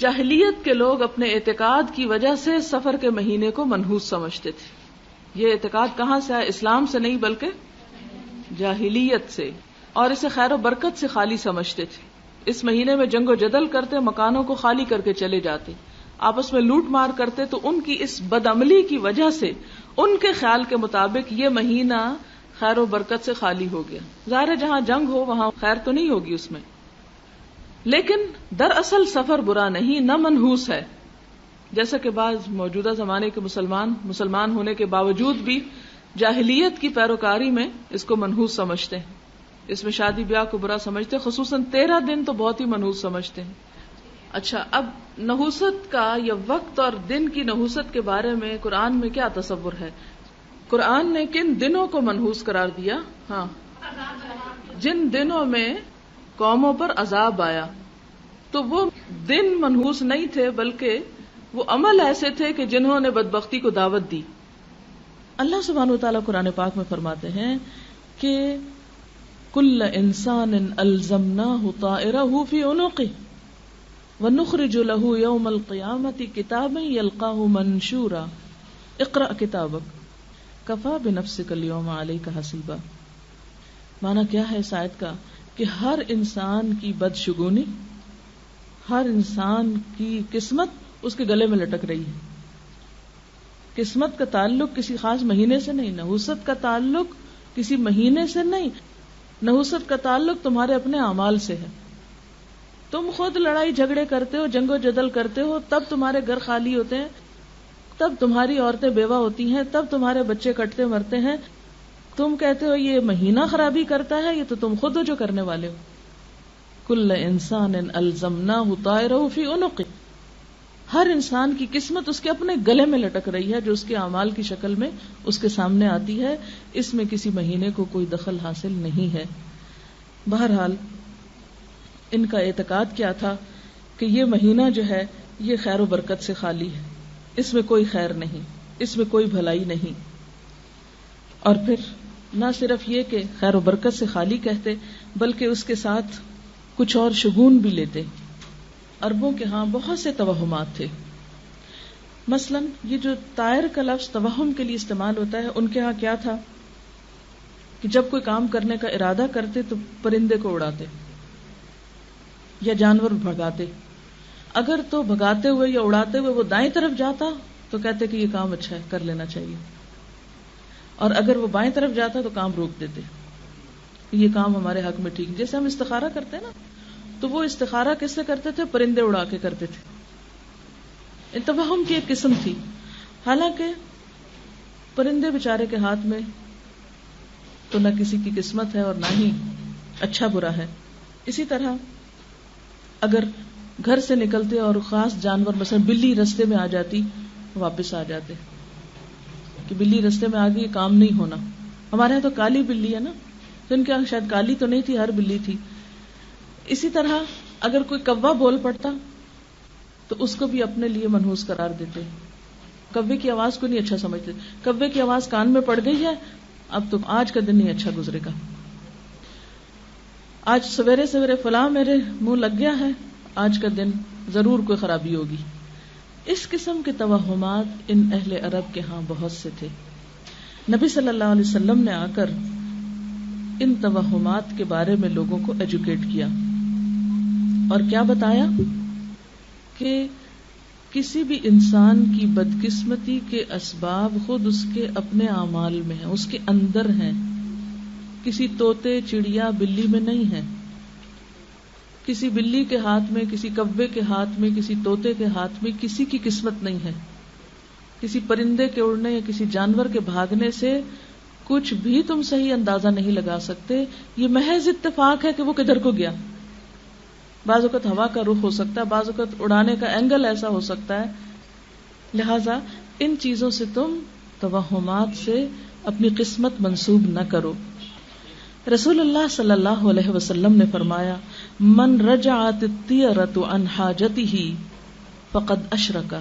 جاہلیت کے لوگ اپنے اعتقاد کی وجہ سے سفر کے مہینے کو منحوس سمجھتے تھے. یہ اعتقاد کہاں سے آیا؟ اسلام سے نہیں بلکہ جاہلیت سے، اور اسے خیر و برکت سے خالی سمجھتے تھے. اس مہینے میں جنگ و جدل کرتے، مکانوں کو خالی کر کے چلے جاتے، آپس میں لوٹ مار کرتے. تو ان کی اس بدعملی کی وجہ سے ان کے خیال کے مطابق یہ مہینہ خیر و برکت سے خالی ہو گیا. ظاہر ہے جہاں جنگ ہو وہاں خیر تو نہیں ہوگی اس میں. لیکن دراصل سفر برا نہیں، نہ منحوس ہے. جیسا کہ بعض موجودہ زمانے کے مسلمان ہونے کے باوجود بھی جاہلیت کی پیروکاری میں اس کو منحوس سمجھتے ہیں. اس میں شادی بیاہ کو برا سمجھتے ہیں، خصوصاً 13 دن تو بہت ہی منحوس سمجھتے ہیں. اچھا، اب نحوست کا یا وقت اور دن کی نحوست کے بارے میں قرآن میں کیا تصور ہے؟ قرآن نے کن دنوں کو منحوس قرار دیا؟ ہاں، جن دنوں میں قوموں پر عذاب آیا. تو وہ دن منحوس نہیں تھے بلکہ وہ عمل ایسے تھے کہ جنہوں نے بدبختی کو دعوت دی. اللہ سبحانہ وتعالیٰ قرآن پاک میں فرماتے ہیں کہ کل انسان الزمناہ طائرہ فی عنقہ وَنُخْرِجُ لَهُ يَوْمَ الْقِيَامَةِ كِتَابًا يَلْقَاهُ مَنْشُورًا اقرأ كِتَابَكَ كَفَى بِنَفْسِكَ الْيَوْمَ عَلَيْكَ حَسِيبًا. معنی کیا ہے اس آیت کا؟ کہ ہر انسان کی بدشگونی، ہر انسان کی قسمت اس کے گلے میں لٹک رہی ہے. قسمت کا تعلق کسی خاص مہینے سے نہیں، نحوست کا تعلق کسی مہینے سے نہیں، نحوست کا تعلق تمہارے اپنے اعمال سے ہے. تم خود لڑائی جھگڑے کرتے ہو، جنگ و جدل کرتے ہو، تب تمہارے گھر خالی ہوتے ہیں، تب تمہاری عورتیں بیوہ ہوتی ہیں، تب تمہارے بچے کٹتے مرتے ہیں. تم کہتے ہو یہ مہینہ خرابی کرتا ہے، یہ تو تم خود ہو جو کرنے والے ہو. کل انسان الزمناہ طائرہ فی عنقہ، ہر انسان کی قسمت اس کے اپنے گلے میں لٹک رہی ہے جو اس کے اعمال کی شکل میں اس کے سامنے آتی ہے. اس میں کسی مہینے کو کوئی دخل حاصل نہیں ہے. بہرحال ان کا اعتقاد کیا تھا کہ یہ مہینہ جو ہے یہ خیر و برکت سے خالی ہے، اس میں کوئی خیر نہیں، اس میں کوئی بھلائی نہیں. اور پھر نہ صرف یہ کہ خیر و برکت سے خالی کہتے بلکہ اس کے ساتھ کچھ اور شگون بھی لیتے. عربوں کے ہاں بہت سے توہمات تھے. مثلا یہ جو طائر کا لفظ توہم کے لیے استعمال ہوتا ہے، ان کے ہاں کیا تھا کہ جب کوئی کام کرنے کا ارادہ کرتے تو پرندے کو اڑاتے یا جانور بھگاتے. اگر تو بھگاتے ہوئے یا اڑاتے ہوئے وہ دائیں طرف جاتا تو کہتے کہ یہ کام اچھا ہے، کر لینا چاہیے. اور اگر وہ بائیں طرف جاتا تو کام روک دیتے، یہ کام ہمارے حق میں ٹھیک. جیسے ہم استخارہ کرتے ہیں نا، تو وہ استخارہ کس سے کرتے تھے؟ پرندے اڑا کے کرتے تھے. توہم کی ایک قسم تھی. حالانکہ پرندے بیچارے کے ہاتھ میں تو نہ کسی کی قسمت ہے اور نہ ہی اچھا برا ہے. اسی طرح اگر گھر سے نکلتے اور خاص جانور مثلا بلی رستے میں آ جاتی، واپس آ جاتے کہ بلی رستے میں آ گئی، کام نہیں ہونا. ہمارے یہاں تو کالی بلی ہے نا، تو ان کے یہاں شاید کالی تو نہیں تھی، ہر بلی تھی. اسی طرح اگر کوئی کوا بول پڑتا تو اس کو بھی اپنے لیے منحوس قرار دیتے. کوے کی آواز کو نہیں اچھا سمجھتے، کوے کی آواز کان میں پڑ گئی ہے، اب تو آج کا دن نہیں اچھا گزرے گا، آج سویرے سویرے فلاں میرے منہ لگ گیا ہے، آج کا دن ضرور کوئی خرابی ہوگی. اس قسم کے توہمات ان اہل عرب کے ہاں بہت سے تھے. نبی صلی اللہ علیہ وسلم نے آ کر ان توہمات کے بارے میں لوگوں کو ایجوکیٹ کیا اور کیا بتایا کہ کسی بھی انسان کی بدقسمتی کے اسباب خود اس کے اپنے اعمال میں ہیں، اس کے اندر ہیں. کسی طوطے، چڑیا، بلی میں نہیں ہے. کسی بلی کے ہاتھ میں، کسی کوے کے ہاتھ میں، کسی طوطے کے ہاتھ میں کسی کی قسمت نہیں ہے. کسی پرندے کے اڑنے یا کسی جانور کے بھاگنے سے کچھ بھی تم صحیح اندازہ نہیں لگا سکتے. یہ محض اتفاق ہے کہ وہ کدھر کو گیا. بعض اوقات ہوا کا رخ ہو سکتا ہے، بعض اوقات اڑانے کا اینگل ایسا ہو سکتا ہے. لہذا ان چیزوں سے تم توہمات سے اپنی قسمت منسوب نہ کرو. رسول اللہ صلی اللہ علیہ وسلم نے فرمایا، من رجعت الطیرۃ عن حاجتہ فقد اشرک.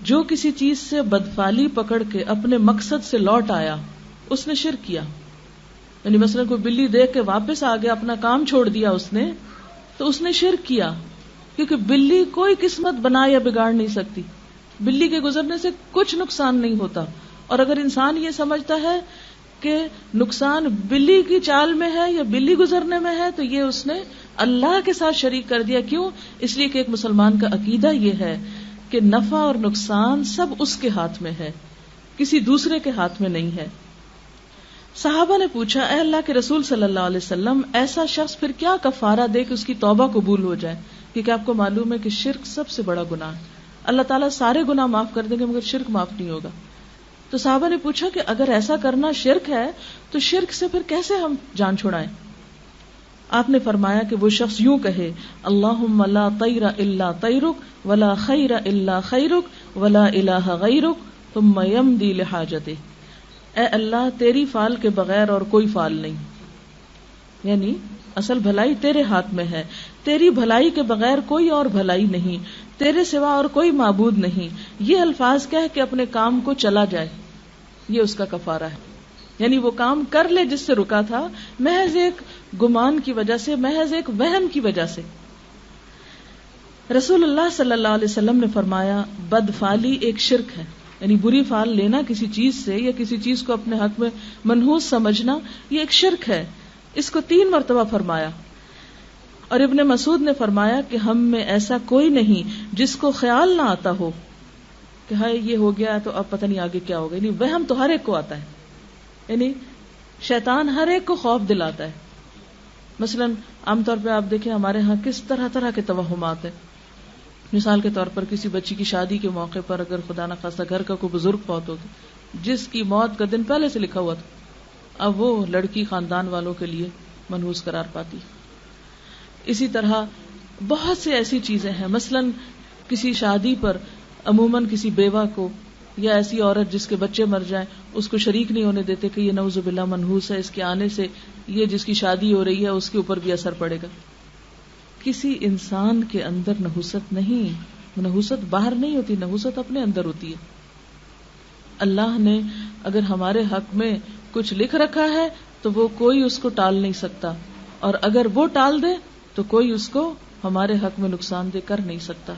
جو کسی چیز سے بدفالی پکڑ کے اپنے مقصد سے لوٹ آیا اس نے شرک کیا. یعنی مثلا کوئی بلی دیکھ کے واپس آ گیا، اپنا کام چھوڑ دیا اس نے، تو اس نے شرک کیا. کیونکہ بلی کوئی قسمت بنا یا بگاڑ نہیں سکتی. بلی کے گزرنے سے کچھ نقصان نہیں ہوتا. اور اگر انسان یہ سمجھتا ہے کہ نقصان بلی کی چال میں ہے یا بلی گزرنے میں ہے تو یہ اس نے اللہ کے ساتھ شریک کر دیا. کیوں؟ اس لیے کہ ایک مسلمان کا عقیدہ یہ ہے کہ نفع اور نقصان سب اس کے ہاتھ میں ہے, کسی دوسرے کے ہاتھ میں نہیں ہے. صحابہ نے پوچھا, اے اللہ کے رسول صلی اللہ علیہ وسلم, ایسا شخص پھر کیا کفارہ دے کہ اس کی توبہ قبول ہو جائے؟ کیونکہ آپ کو معلوم ہے کہ شرک سب سے بڑا گناہ ہے. اللہ تعالیٰ سارے گناہ معاف کر دیں گے مگر شرک معاف نہیں ہوگا. تو صحابہ نے پوچھا کہ اگر ایسا کرنا شرک ہے تو شرک سے پھر کیسے ہم جان چھڑائیں؟ آپ نے فرمایا کہ وہ شخص یوں کہے, اللہم لا طیر الا طیرک ولا خیر الا خیرک ولا الہ غیرک ثم یمضی لحاجتہ. اے اللہ, تیری فال کے بغیر اور کوئی فال نہیں, یعنی اصل بھلائی تیرے ہاتھ میں ہے, تیری بھلائی کے بغیر کوئی اور بھلائی نہیں, تیرے سوا اور کوئی معبود نہیں. یہ الفاظ کہہ کہ اپنے کام کو چلا جائے, یہ اس کا کفارہ ہے. یعنی وہ کام کر لے جس سے رکا تھا, محض ایک گمان کی وجہ سے, محض ایک وہم کی وجہ سے. رسول اللہ صلی اللہ علیہ وسلم نے فرمایا, بدفالی ایک شرک ہے. یعنی بری فال لینا کسی چیز سے یا کسی چیز کو اپنے حق میں منحوس سمجھنا, یہ ایک شرک ہے. اس کو 3 مرتبہ فرمایا. اور ابن مسعود نے فرمایا کہ ہم میں ایسا کوئی نہیں جس کو خیال نہ آتا ہو کہ ہائے یہ ہو گیا تو اب پتہ نہیں آگے کیا ہوگا. یعنی وہم تو ہر ایک کو آتا ہے, یعنی شیطان ہر ایک کو خوف دلاتا ہے. مثلا عام طور پہ آپ دیکھیں ہمارے ہاں کس طرح طرح کے توہمات ہیں. مثال کے طور پر کسی بچی کی شادی کے موقع پر اگر خدا نہ خواستہ گھر کا کوئی بزرگ فوت ہو گیا جس کی موت کا دن پہلے سے لکھا ہوا تھا, اب وہ لڑکی خاندان والوں کے لیے منحوس قرار پاتی. اسی طرح بہت سے ایسی چیزیں ہیں. مثلا کسی شادی پر عموماً کسی بیوہ کو یا ایسی عورت جس کے بچے مر جائیں اس کو شریک نہیں ہونے دیتے کہ یہ نعوذ باللہ منحوس ہے, اس کے آنے سے یہ جس کی شادی ہو رہی ہے اس کے اوپر بھی اثر پڑے گا. کسی انسان کے اندر نحوست نہیں, نحوست باہر نہیں ہوتی, نحوست اپنے اندر ہوتی ہے. اللہ نے اگر ہمارے حق میں کچھ لکھ رکھا ہے تو وہ کوئی اس کو ٹال نہیں سکتا, اور اگر وہ ٹال دے تو کوئی اس کو ہمارے حق میں نقصان دہ کر نہیں سکتا.